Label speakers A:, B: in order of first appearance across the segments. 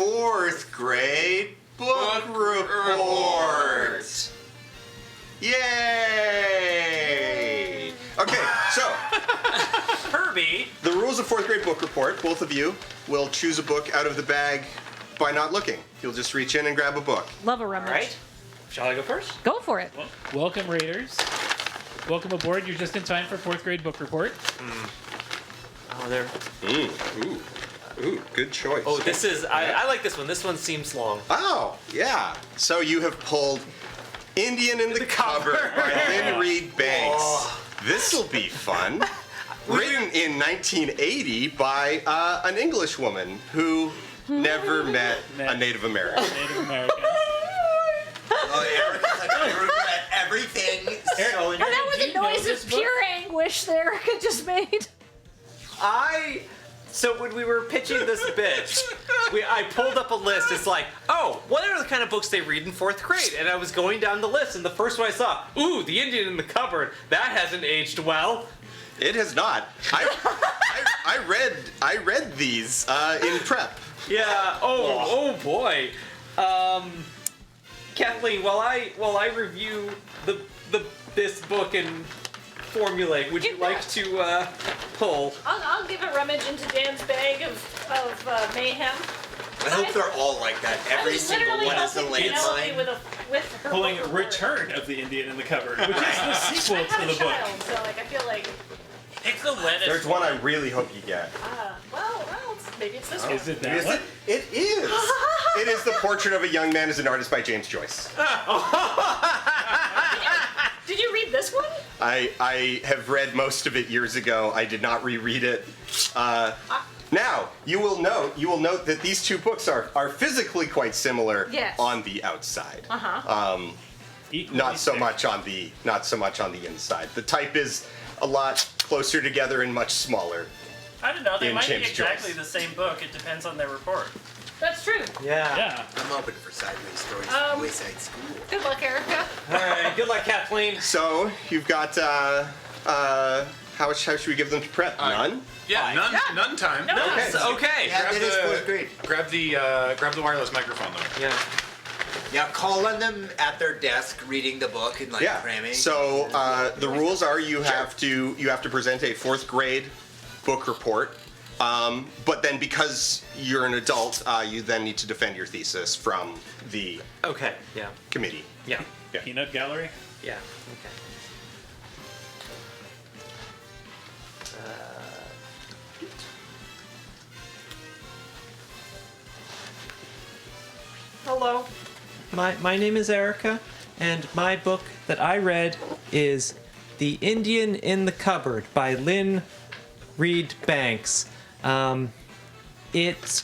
A: fourth grade book report. Yay! Okay, so
B: Herbie.
A: the rules of fourth grade book report. Both of you will choose a book out of the bag by not looking. You'll just reach in and grab a book.
C: Love a rummage.
B: All right. Shall I go first?
C: Go for it.
D: Welcome, Raiders. Welcome aboard. You're just in time for fourth grade book report.
B: Oh, there.
A: Ooh, good choice.
B: Oh, this is. I like this one. This one seems long.
A: Oh, yeah. So you have pulled Indian in the Cupboard by Lynne Reid Banks.
B: Oh.
A: This'll be fun. Written in 1980 by an English woman who never met a Native American.
D: Native American.
E: Oh, Erika's like, I regret everything. So
C: And that was
D: Did
C: a
D: you know
C: noise
D: this
C: of
D: book?
C: pure anguish that Erika just made.
B: So when we were pitching this bitch, I pulled up a list. It's like, oh, what are the kind of books they read in fourth grade? And I was going down the list, and the first one I saw, ooh, The Indian in the Cupboard. That hasn't aged well.
A: It has not. I read these in prep.
B: Yeah. Oh boy. Kathleen, while I review this book and formulate, would you like to pull?
C: I'll give a rummage into Dan's bag of mayhem.
E: I hope they're all like that. Every single one is a landmine.
C: With her
D: Pulling
C: book report.
D: Return of the Indian in the Cupboard, which is the sequel
C: I
D: to
C: have
D: the
C: a
D: book.
C: child, so like I feel like,
F: Pick the wettest.
A: There's one I really hope you get.
C: maybe it's this one.
D: Is it that
A: Is
D: one?
A: it? It is. It is The Portrait of a Young Man as an Artist by James Joyce.
C: Did you read this one?
A: I have read most of it years ago. I did not reread it. Now you will note that these two books are physically quite similar
C: Yes.
A: on the outside.
D: Equally
A: Not so
D: thick.
A: much on the inside. The type is a lot closer together and much smaller.
F: I don't know. They
A: in
F: might be
A: James
F: exactly
A: Joyce.
F: the same book. It depends on their report.
C: That's true.
D: Yeah.
E: I'm open for sideways stories
C: Um,
E: from Wayside School.
C: Good luck, Erika.
B: All right. Good luck, Kathleen.
A: So you've got how should we give them to prep? None.
G: Yeah, none time.
C: No.
A: Okay.
B: Okay.
E: Yeah, that is fourth grade.
G: Grab the wireless microphone though.
B: Yeah.
E: Yeah, calling them at their desk, reading the book and like
A: Yeah.
E: cramming.
A: So the rules are you have to present a fourth grade book report. But then because you're an adult, you then need to defend your thesis from the
B: Okay. Yeah.
A: committee.
B: Yeah.
D: Peanut Gallery.
B: Yeah. Okay. Hello. My name is Erika, and my book that I read is The Indian in the Cupboard by Lynne Reid Banks. It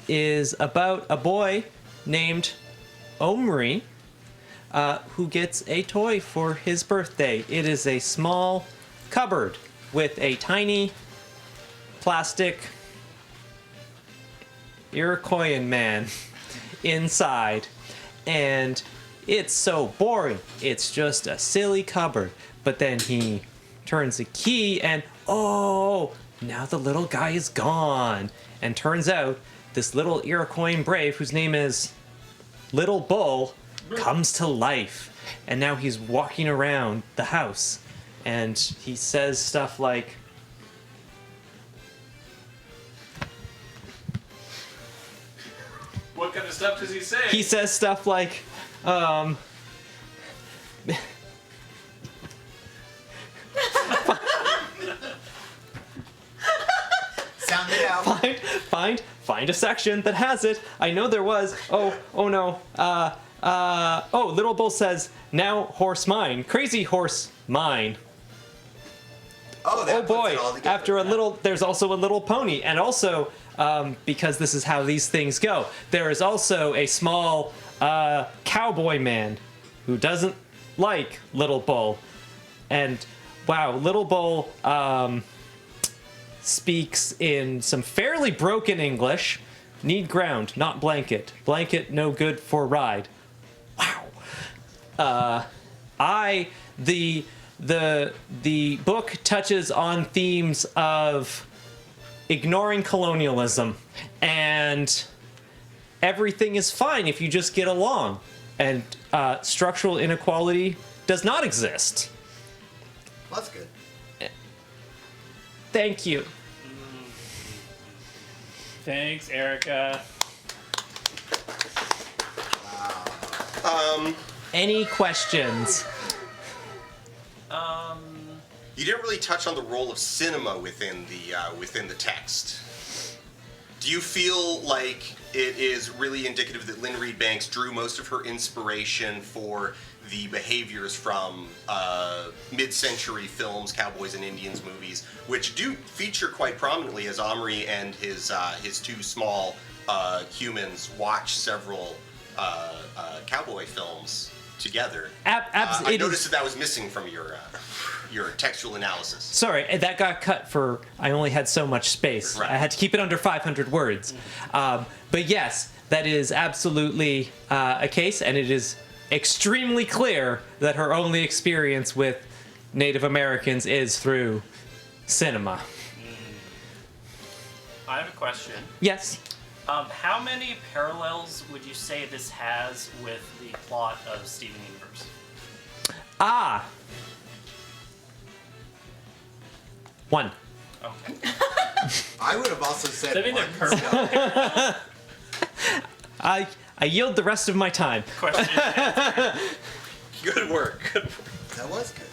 B: is about a boy named Omri who gets a toy for his birthday. It is a small cupboard with a tiny plastic Iroquoian man inside. And it's so boring. It's just a silly cupboard. But then he turns the key and, oh, now the little guy is gone. And turns out this little Iroquoian brave, whose name is Little Bull, comes to life. And now he's walking around the house. And he says stuff like,
G: What kind of stuff does he say?
B: he says stuff like,
E: Sound it out.
B: find a section that has it. I know there was. Oh no. Little Bull says, now horse mine. Crazy horse mine.
E: Oh, that
B: Oh boy.
E: puts it all together.
B: After a little, there's also a little pony. And also, because this is how these things go, there is also a small cowboy man who doesn't like Little Bull. And wow, Little Bull speaks in some fairly broken English. Need ground, not blanket. Blanket no good for ride. Wow. The book touches on themes of ignoring colonialism and everything is fine if you just get along. And structural inequality does not exist.
E: Well, that's good.
B: Thank you.
D: Thanks, Erika.
B: Any questions?
A: You didn't really touch on the role of cinema within the text. Do you feel like it is really indicative that Lynne Reid Banks drew most of her inspiration for the behaviors from mid-century films, cowboys and Indians movies, which do feature quite prominently as Omri and his two small humans watch several cowboy films together? I noticed that was missing from your textual analysis.
B: Sorry, that got cut for, I only had so much space.
A: Right.
B: I had to keep it under 500 words. But yes, that is absolutely a case, and it is extremely clear that her only experience with Native Americans is through cinema.
F: I have a question.
B: Yes.
F: How many parallels would you say this has with the plot of Steven Universe?
B: One.
F: Okay.
E: I would have also said
F: I mean, they're
E: one.
F: purple.
B: I yield the rest of my time.
F: Question.
A: Good work. Good work.
E: That was good.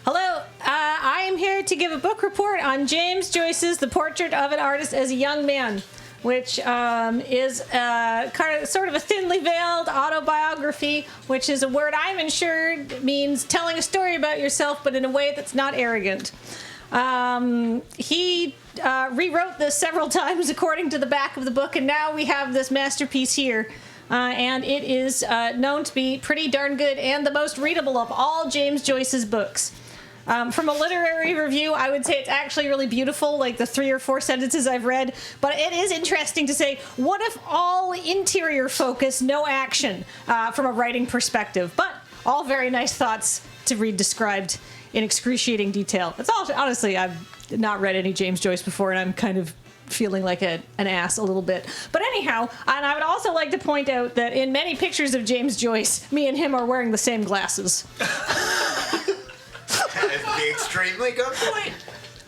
C: Hello, I am here to give a book report on James Joyce's The Portrait of an Artist as a Young Man, which is sort of a thinly veiled autobiography, which is a word I'm assured means telling a story about yourself, but in a way that's not arrogant. He rewrote this several times according to the back of the book, and now we have this masterpiece here. And it is known to be pretty darn good and the most readable of all James Joyce's books. From a literary review, I would say it's actually really beautiful, like the 3 or 4 sentences I've read. But it is interesting to say, what if all interior focus, no action, from a writing perspective? But all very nice thoughts to read described in excruciating detail. It's all, honestly, I've not read any James Joyce before, and I'm kind of feeling like an ass a little bit. But anyhow, and I would also like to point out that in many pictures of James Joyce, me and him are wearing the same glasses.
E: That is the extremely good point.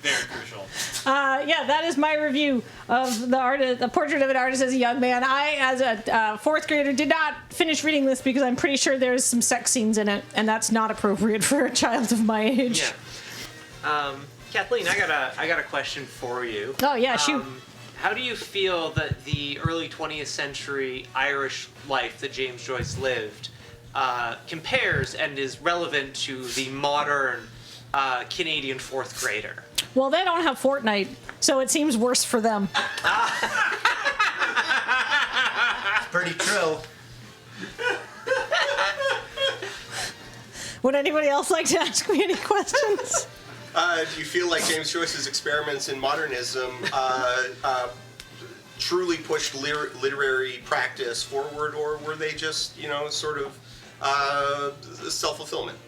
F: Very crucial.
C: Yeah, that is my review of the Portrait of an Artist as a Young Man. I, as a 4th grader, did not finish reading this because I'm pretty sure there's some sex scenes in it, and that's not appropriate for a child of my age.
H: Yeah. Kathleen, I got a question for you.
C: Oh yeah, shoot.
H: How do you feel that the early 20th century Irish life that James Joyce lived compares and is relevant to the modern Canadian 4th grader?
C: Well, they don't have Fortnite, so it seems worse for them.
E: Pretty true.
C: Would anybody else like to ask me any questions?
A: Do you feel like James Joyce's experiments in modernism truly pushed literary practice forward, or were they just, sort of self-fulfillment?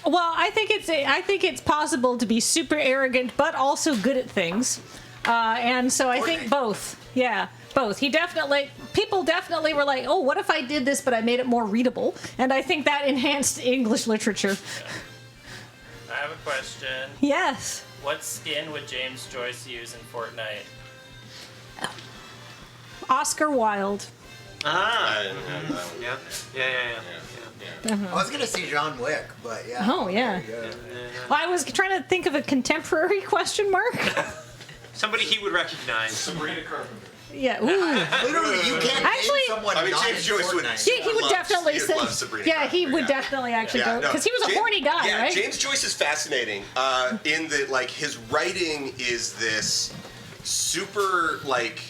C: Well, I think it's possible to be super arrogant, but also good at things, and so I think both. Yeah, both. People definitely were like, oh, what if I did this, but I made it more readable? And I think that enhanced English literature.
F: I have a question.
C: Yes.
F: What skin would James Joyce use in Fortnite?
C: Oscar Wilde.
A: I didn't have that one.
H: Yeah.
E: I was gonna say John Wick, but yeah.
C: Oh, yeah.
E: There you go.
C: Well, I was trying to think of a contemporary question mark.
H: Somebody he would recognize.
G: Sabrina Carpenter.
C: Yeah. Ooh.
E: Literally, you can't
C: Actually-
E: name someone
A: I mean,
E: not
A: James
E: in
A: Joyce would.
E: Fortnite.
C: Yeah, he would
A: Loves-
C: definitely
A: he
C: say.
A: loves Sabrina
C: Yeah, he
A: Carpenter,
C: would
A: yeah.
C: definitely actually go
A: no.
C: because he was a
A: James-
C: horny guy,
A: yeah,
C: right?
A: James Joyce is fascinating in that, like, his writing is this super, like,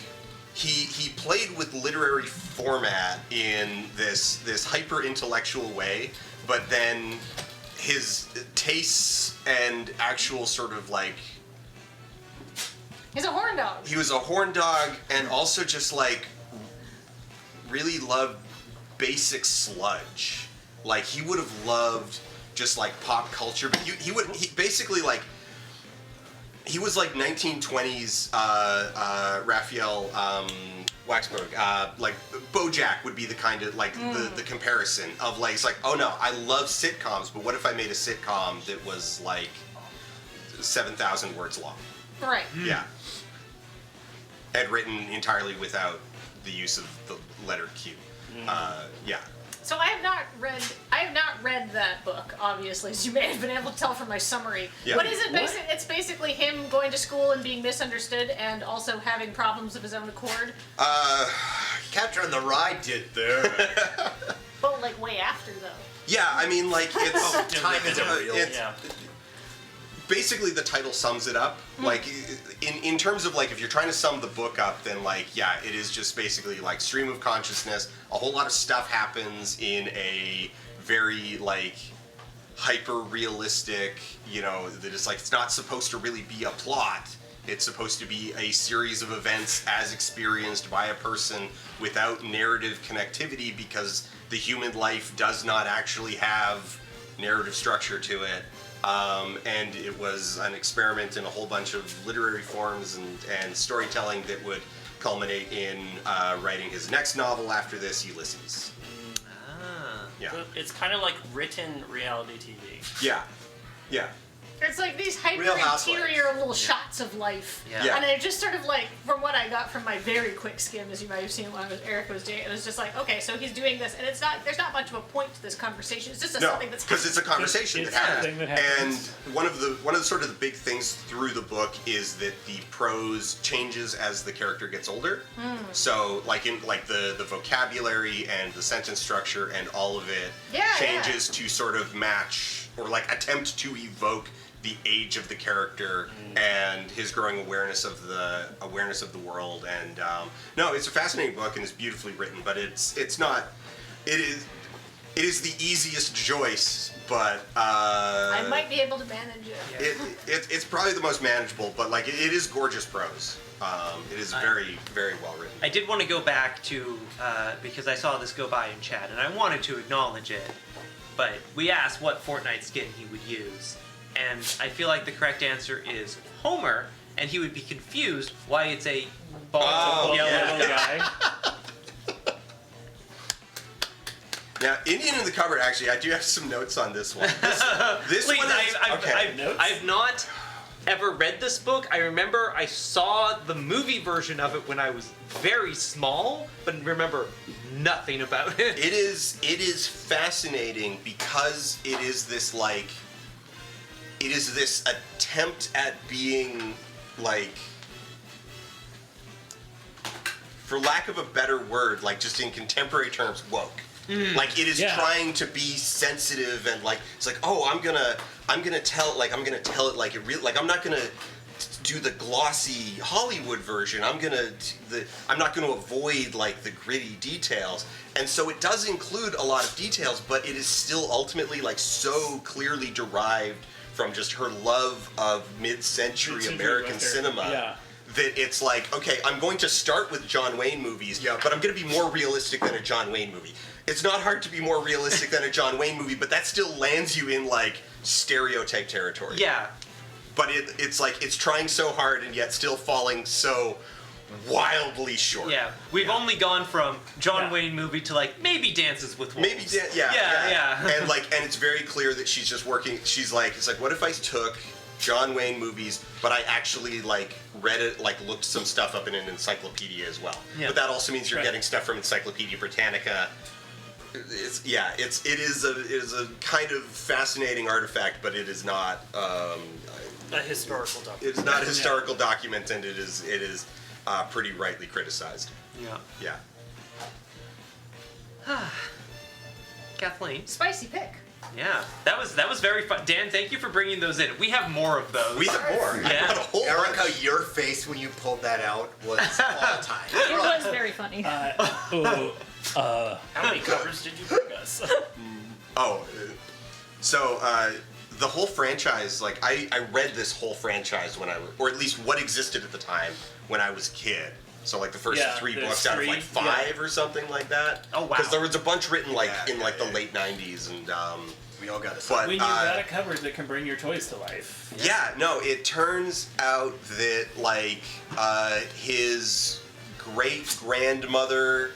A: he played with literary format in this hyper intellectual way, but then his tastes and actual sort of like.
C: He's a horn dog.
A: He was a horn dog, and also just like really loved basic sludge. Like, he would have loved just like pop culture, but he basically, like, He was like 1920s Raphael Waxberg. Like BoJack would be the kind of like the comparison of like, it's like, oh no, I love sitcoms, but what if I made a sitcom that was like 7,000 words long?
C: Right.
A: Yeah. And written entirely without the use of the letter Q. Yeah.
C: So I have not read that book, obviously, as you may have been able to tell from my summary.
A: Yeah.
C: What is it? It's basically him going to school and being misunderstood and also having problems of his own accord.
E: Capturing the Ride did there.
C: But like way after though.
A: Yeah, I mean, like, it's
E: Time isn't real.
F: Yeah.
A: basically the title sums it up. Like in terms of like if you're trying to sum the book up, then like yeah, it is just basically like stream of consciousness. A whole lot of stuff happens in a very like hyper realistic, you know, that is like it's not supposed to really be a plot. It's supposed to be a series of events as experienced by a person without narrative connectivity, because the human life does not actually have narrative structure to it. And it was an experiment in a whole bunch of literary forms and storytelling that would culminate in writing his next novel after this, Ulysses. Yeah.
F: So it's kind of like written reality TV.
A: Yeah. Yeah.
C: It's like these
E: Real Housewives.
C: hyper-interior little shots of life.
H: Yeah.
C: And it just sort of like, from what I got from my very quick skim, as you might have seen when Erika was doing it, it was just like, okay, so he's doing this, and there's not much of a point to this conversation. It's just something that's
A: because it's a conversation
D: It's
A: that happens.
D: something that happens.
A: And one of the sort of the big things through the book is that the prose changes as the character gets older. So like in like the vocabulary and the sentence structure and all of it changes to sort of match or like attempt to evoke the age of the character and his growing awareness of the world. And no, it's a fascinating book and it's beautifully written, but it is the easiest Joyce, but
C: I might be able to manage it.
A: it's probably the most manageable, but like it is gorgeous prose. It is very, very well written.
H: I did want to go back to, because I saw this go by in chat, and I wanted to acknowledge it, but we asked what Fortnite skin he would use, and I feel like the correct answer is Homer, and he would be confused why it's a bald yellow
D: Little guy.
A: Now, Indian in the Cupboard, actually, I do have some notes on this one. This
H: Please,
A: one is,
H: I've not ever read this book. I remember I saw the movie version of it when I was very small, but remember nothing about it.
A: It is fascinating because it is this like, it is this attempt at being like, for lack of a better word, like just in contemporary terms, woke. Like it is trying to be sensitive and like it's like, oh, I'm gonna tell it like it really, like I'm not gonna do the glossy Hollywood version. I'm not gonna avoid like the gritty details. And so it does include a lot of details, but it is still ultimately like so clearly derived from just her love of mid-century American cinema.
D: Yeah.
A: That it's like, okay, I'm going to start with John Wayne movies, but I'm going to be more realistic than a John Wayne movie. It's not hard to be more realistic than a John Wayne movie, but that still lands you in like stereotype territory.
H: Yeah.
A: But it's like it's trying so hard and yet still falling so wildly short.
H: Yeah. We've only gone from John Wayne movie to like maybe Dances with Wolves.
A: Maybe
H: Yeah.
A: And like, and it's very clear that she's just working. She's like, it's like, what if I took John Wayne movies, but I actually like read it, like looked some stuff up in an encyclopedia as well.
H: Yeah.
A: But that also means you're getting stuff from Encyclopedia Britannica. It is a kind of fascinating artifact, but it is not
F: A historical document.
A: it is not a historical document, and it is pretty rightly criticized.
H: Yeah.
A: Yeah.
H: Kathleen.
C: Spicy pick.
H: Yeah. That was very fun. Dan, thank you for bringing those in. We have more of those.
A: We have more. I
H: Yeah.
A: got a whole
E: Erika,
A: bunch.
E: your face when you pulled that out was all time.
C: It was very funny.
F: How many covers did you bring us?
A: The whole franchise, like I read this whole franchise when I was, or at least what existed at the time when I was a kid. So like the first three
F: there's
A: books out of like 5 or something like that.
H: Oh, wow.
A: Because there was a bunch written like
E: Yeah,
A: in like the late 90s, and
E: We all got a
A: But
D: When you got a cupboard that can bring your toys to life.
A: yeah, no, it turns out that like his great grandmother,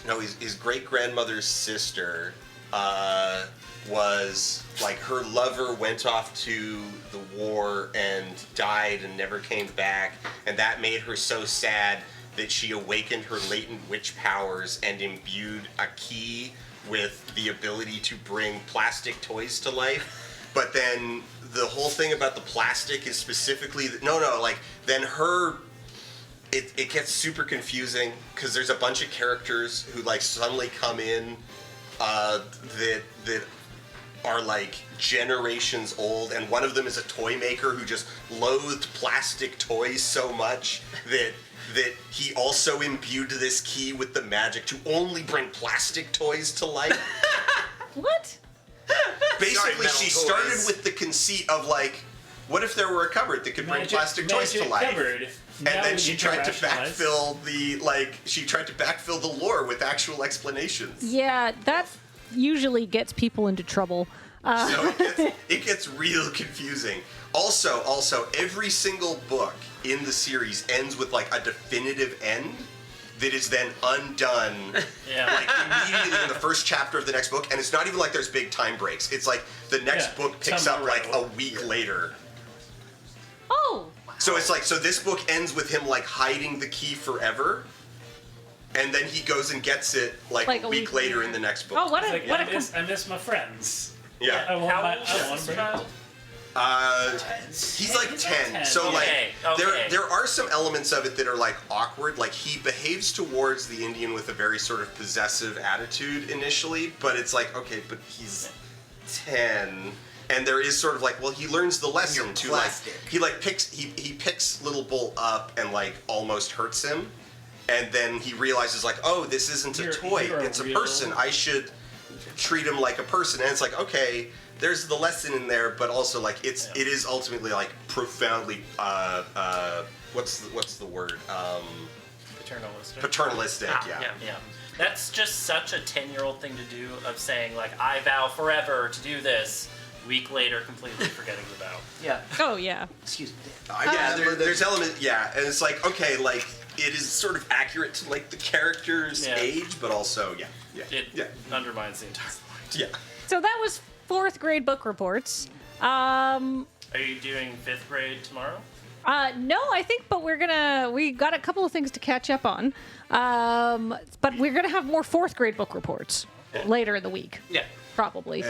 A: no, his great grandmother's sister was like her lover went off to the war and died and never came back, and that made her so sad that she awakened her latent witch powers and imbued a key with the ability to bring plastic toys to life. But then the whole thing about the plastic is specifically that then her it gets super confusing because there's a bunch of characters who like suddenly come in that are like generations old, and one of them is a toy maker who just loathed plastic toys so much that he also imbued this key with the magic to only bring plastic toys to life.
C: What?
A: Basically,
E: metal
A: she
E: toys.
A: started with the conceit of like, what if there were a cupboard that could bring plastic toys to life?
D: Cupboard.
A: And
D: Now
A: then
D: we
A: she
D: need to
A: tried to
D: rationalize.
A: backfill the lore with actual explanations.
C: Yeah, that usually gets people into trouble.
A: So it gets real confusing. Also, every single book in the series ends with like a definitive end that is then undone
F: Yeah.
A: like immediately in the first chapter of the next book, and it's not even like there's big time breaks. It's like the next
D: Yeah,
A: book picks up like a
D: tomorrow.
A: week later.
C: Oh,
A: So it's like, so this book ends with him like hiding the key forever, and then he goes and gets it like a week later in the next book.
C: oh, what
D: It's
C: a
D: like,
C: what
D: I
C: a
D: miss, I miss my friends.
A: Yeah.
D: I want
F: How
D: my,
F: old
D: I
F: is
D: want
F: this
D: to bring
F: child?
A: He's like
D: He's
A: 10.
D: like 10.
A: So like
F: Okay.
A: there are some elements of it that are like awkward. Like he behaves towards the Indian with a very sort of possessive attitude initially, but it's like, okay, but he's 10. And there is sort of like, well, he learns the lesson
E: You're
A: to
E: plastic.
A: like he like picks he picks Little Bull up and like almost hurts him. And then he realizes like, oh, this isn't a toy,
D: you're a
A: it's a
D: real-
A: person. I should treat him like a person. And it's like, okay, there's the lesson in there, but also like it is ultimately like profoundly what's the word?
F: Paternalistic.
A: Paternalistic, yeah.
F: Yeah. That's just such a 10-year-old thing to do, of saying like, I vow forever to do this. Week later, completely forgetting the vow.
H: Yeah.
C: oh yeah.
H: Excuse me.
A: Yeah, there's element, and it's like, okay, like it is sort of accurate to like the character's
F: Yeah.
A: age, but also
F: It undermines the entire point.
A: yeah.
C: So that was 4th grade book reports.
F: Are you doing 5th grade tomorrow?
C: No, I think, but we got a couple of things to catch up on. But we're gonna have more 4th grade book reports later in the week,
H: Yeah.
C: probably.